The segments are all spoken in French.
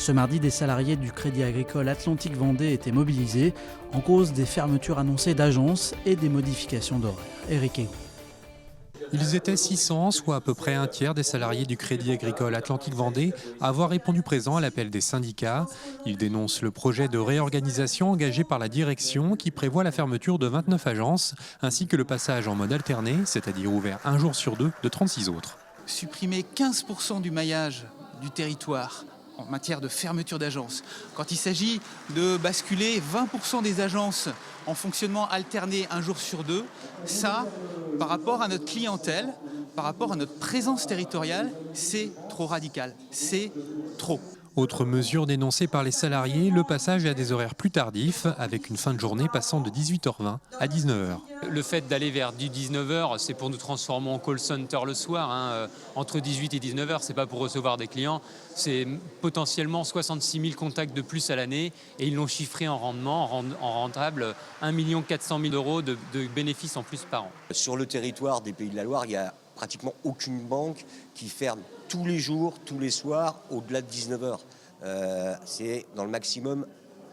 Ce mardi, des salariés du Crédit Agricole Atlantique Vendée étaient mobilisés en cause des fermetures annoncées d'agences et des modifications d'horaires. Éric Aigou. Ils étaient 600, soit à peu près un tiers des salariés du Crédit Agricole Atlantique Vendée, à avoir répondu présent à l'appel des syndicats. Ils dénoncent le projet de réorganisation engagé par la direction qui prévoit la fermeture de 29 agences, ainsi que le passage en mode alterné, c'est-à-dire ouvert un jour sur deux, de 36 autres. Supprimer 15% du maillage du territoire en matière de fermeture d'agences, quand il s'agit de basculer 20% des agences en fonctionnement alterné un jour sur deux, ça, par rapport à notre clientèle, par rapport à notre présence territoriale, c'est trop radical, c'est trop. Autre mesure dénoncée par les salariés, le passage à des horaires plus tardifs, avec une fin de journée passant de 18h20 à 19h. Le fait d'aller vers du 19h, c'est pour nous transformer en call center le soir. Entre 18 et 19h, c'est pas pour recevoir des clients. C'est potentiellement 66 000 contacts de plus à l'année et ils l'ont chiffré en rendement, en rentable, 1 400 000 € de bénéfices en plus par an. Sur le territoire des Pays de la Loire, il n'y a pratiquement aucune banque qui ferme tous les jours, tous les soirs, au-delà de 19h. C'est dans le maximum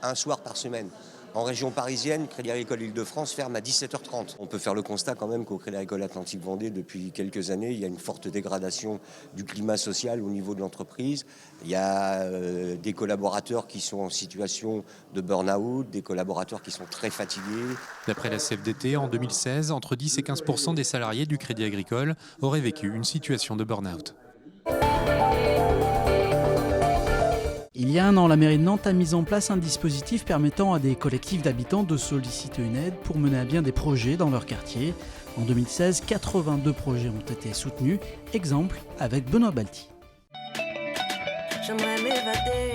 un soir par semaine. En région parisienne, Crédit Agricole Île-de-France ferme à 17h30. On peut faire le constat quand même qu'au Crédit Agricole Atlantique Vendée, depuis quelques années, il y a une forte dégradation du climat social au niveau de l'entreprise. Il y a des collaborateurs qui sont en situation de burn-out, des collaborateurs qui sont très fatigués. D'après la CFDT, en 2016, entre 10 et 15% des salariés du Crédit Agricole auraient vécu une situation de burn-out. Il y a un an, la mairie de Nantes a mis en place un dispositif permettant à des collectifs d'habitants de solliciter une aide pour mener à bien des projets dans leur quartier. En 2016, 82 projets ont été soutenus. Exemple avec Benoît Balti. J'aimerais m'évader.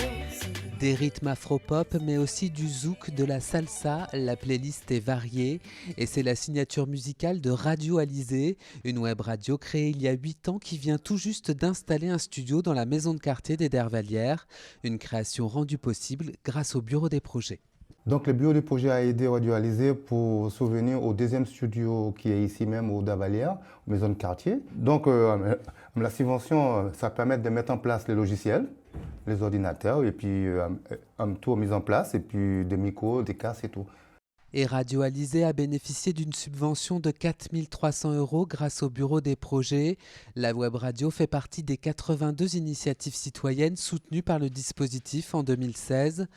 Des rythmes afro-pop, mais aussi du zouk, de la salsa. La playlist est variée et c'est la signature musicale de Radio Alizé, une web radio créée il y a 8 ans qui vient tout juste d'installer un studio dans la maison de quartier des Dervalières. Une création rendue possible grâce au bureau des projets. Donc le bureau des projets a aidé Radio Alizé pour souvenir au deuxième studio qui est ici même au Dervalières, maison de quartier. Donc la subvention, ça permet de mettre en place les logiciels, les ordinateurs et puis un tour mis en place et puis des micros, des casques et tout. Et Radio Alizé a bénéficié d'une subvention de 4 300 € grâce au bureau des projets. La web radio fait partie des 82 initiatives citoyennes soutenues par le dispositif en 2016.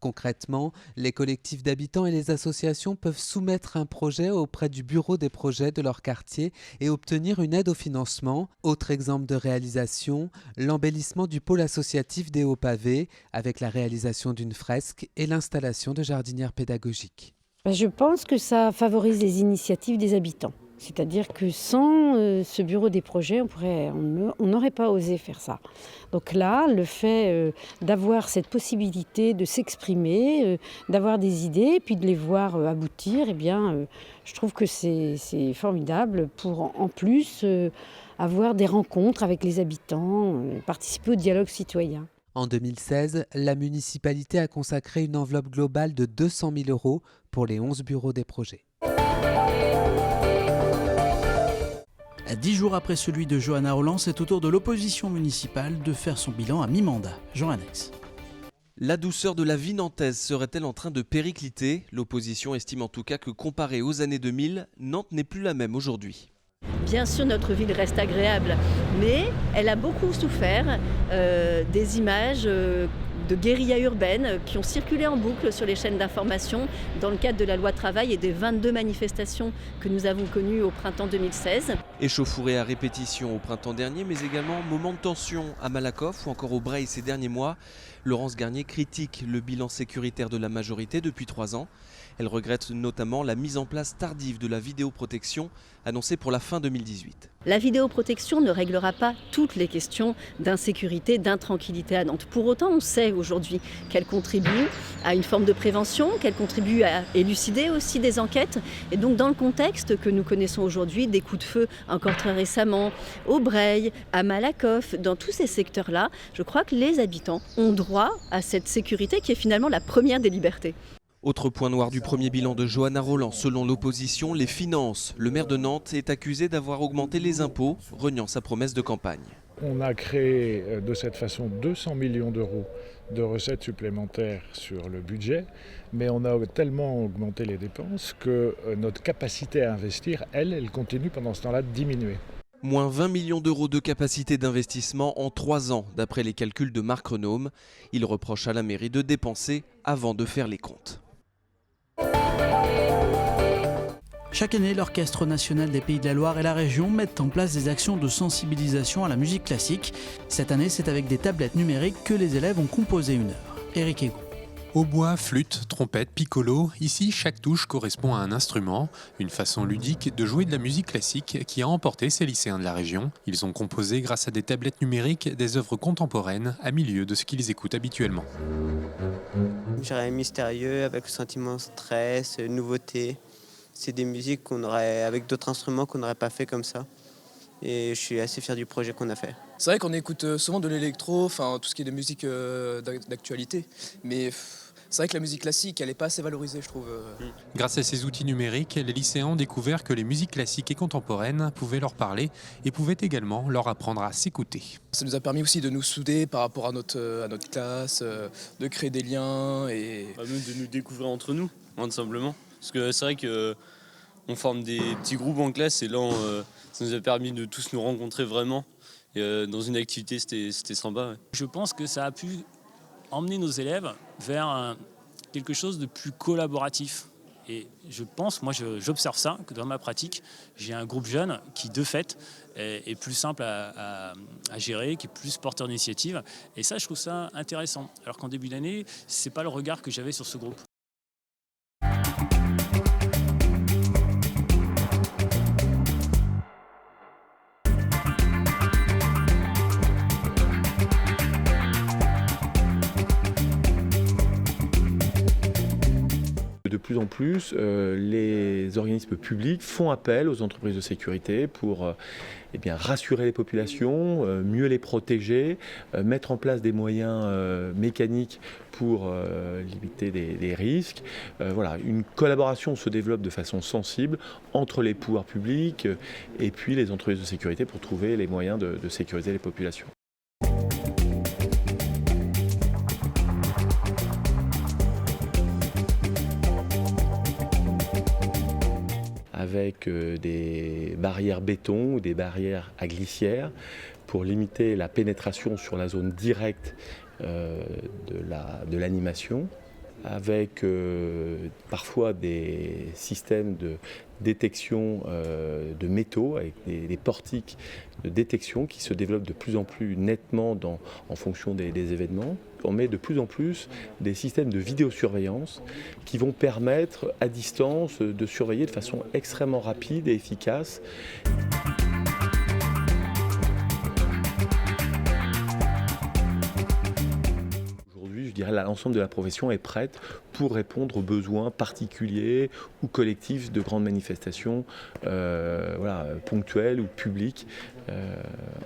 Concrètement, les collectifs d'habitants et les associations peuvent soumettre un projet auprès du bureau des projets de leur quartier et obtenir une aide au financement. Autre exemple de réalisation, l'embellissement du pôle associatif des Hauts-Pavés avec la réalisation d'une fresque et l'installation de jardinières pédagogiques. Je pense que ça favorise les initiatives des habitants. C'est-à-dire que sans ce bureau des projets, on n'aurait pas osé faire ça. Donc là, le fait d'avoir cette possibilité de s'exprimer, d'avoir des idées, et puis de les voir aboutir, eh bien, je trouve que c'est formidable pour en plus avoir des rencontres avec les habitants, participer au dialogue citoyen. En 2016, la municipalité a consacré une enveloppe globale de 200 000 € pour les 11 bureaux des projets. 10 jours après celui de Johanna Rolland, c'est au tour de l'opposition municipale de faire son bilan à mi-mandat. Jean Annex. La douceur de la vie nantaise serait-elle en train de péricliter ? L'opposition estime en tout cas que comparée aux années 2000, Nantes n'est plus la même aujourd'hui. Bien sûr, notre ville reste agréable, mais elle a beaucoup souffert des images de guérilla urbaine qui ont circulé en boucle sur les chaînes d'information dans le cadre de la loi travail et des 22 manifestations que nous avons connues au printemps 2016. Échauffourée à répétition au printemps dernier, mais également moment de tension à Malakoff ou encore au Breil ces derniers mois. Laurence Garnier critique le bilan sécuritaire de la majorité depuis 3 ans. Elle regrette notamment la mise en place tardive de la vidéoprotection annoncée pour la fin 2018. La vidéoprotection ne réglera pas toutes les questions d'insécurité, d'intranquillité à Nantes. Pour autant, on sait aujourd'hui qu'elle contribue à une forme de prévention, qu'elle contribue à élucider aussi des enquêtes. Et donc dans le contexte que nous connaissons aujourd'hui, des coups de feu encore très récemment, au Breil, à Malakoff, dans tous ces secteurs-là, je crois que les habitants ont droit à cette sécurité qui est finalement la première des libertés. Autre point noir du premier bilan de Johanna Rolland, selon l'opposition, les finances. Le maire de Nantes est accusé d'avoir augmenté les impôts, reniant sa promesse de campagne. On a créé de cette façon 200 millions d'euros de recettes supplémentaires sur le budget, mais on a tellement augmenté les dépenses que notre capacité à investir, elle continue pendant ce temps-là de diminuer. Moins 20 millions d'euros de capacité d'investissement en 3 ans, d'après les calculs de Marc Renaume. Il reproche à la mairie de dépenser avant de faire les comptes. Chaque année, l'Orchestre national des Pays de la Loire et la région mettent en place des actions de sensibilisation à la musique classique. Cette année, c'est avec des tablettes numériques que les élèves ont composé une œuvre. Éric Ego. Hautbois, flûte, trompette, piccolo, ici chaque touche correspond à un instrument, une façon ludique de jouer de la musique classique qui a emporté ces lycéens de la région. Ils ont composé grâce à des tablettes numériques des œuvres contemporaines à milieu de ce qu'ils écoutent habituellement. J'irais mystérieux, avec le sentiment stress, nouveauté. C'est des musiques qu'on aurait, avec d'autres instruments qu'on n'aurait pas fait comme ça. Et je suis assez fier du projet qu'on a fait. C'est vrai qu'on écoute souvent de l'électro, enfin tout ce qui est de musique d'actualité. Mais c'est vrai que la musique classique, elle n'est pas assez valorisée, je trouve. Grâce à ces outils numériques, les lycéens ont découvert que les musiques classiques et contemporaines pouvaient leur parler et pouvaient également leur apprendre à s'écouter. Ça nous a permis aussi de nous souder par rapport à notre classe, de créer des liens et même de nous découvrir entre nous, tout simplement. Parce que c'est vrai qu'on forme des petits groupes en classe et là, ça nous a permis de tous nous rencontrer vraiment. Et dans une activité, c'était sympa. Ouais. Je pense que ça a pu emmener nos élèves vers quelque chose de plus collaboratif. Et je pense, moi j'observe ça, que dans ma pratique, j'ai un groupe jeune qui de fait est plus simple à gérer, qui est plus porteur d'initiative. Et ça, je trouve ça intéressant. Alors qu'en début d'année, c'est pas le regard que j'avais sur ce groupe. De plus en plus, les organismes publics font appel aux entreprises de sécurité pour rassurer les populations, mieux les protéger, mettre en place des moyens mécaniques pour limiter des risques. Voilà, une collaboration se développe de façon sensible entre les pouvoirs publics et puis les entreprises de sécurité pour trouver les moyens de sécuriser les populations. Avec des barrières béton ou des barrières à glissière pour limiter la pénétration sur la zone directe de l'animation, avec parfois des systèmes de détection de métaux, avec des portiques de détection qui se développent de plus en plus nettement en fonction des événements. On met de plus en plus des systèmes de vidéosurveillance qui vont permettre à distance de surveiller de façon extrêmement rapide et efficace. Je dirais l'ensemble de la profession est prête pour répondre aux besoins particuliers ou collectifs de grandes manifestations ponctuelles ou publiques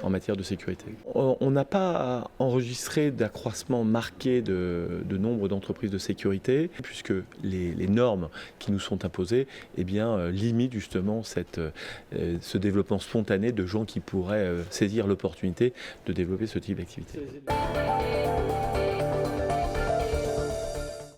en matière de sécurité. On n'a pas enregistré d'accroissement marqué de nombre d'entreprises de sécurité puisque les normes qui nous sont imposées limitent justement ce développement spontané de gens qui pourraient saisir l'opportunité de développer ce type d'activité.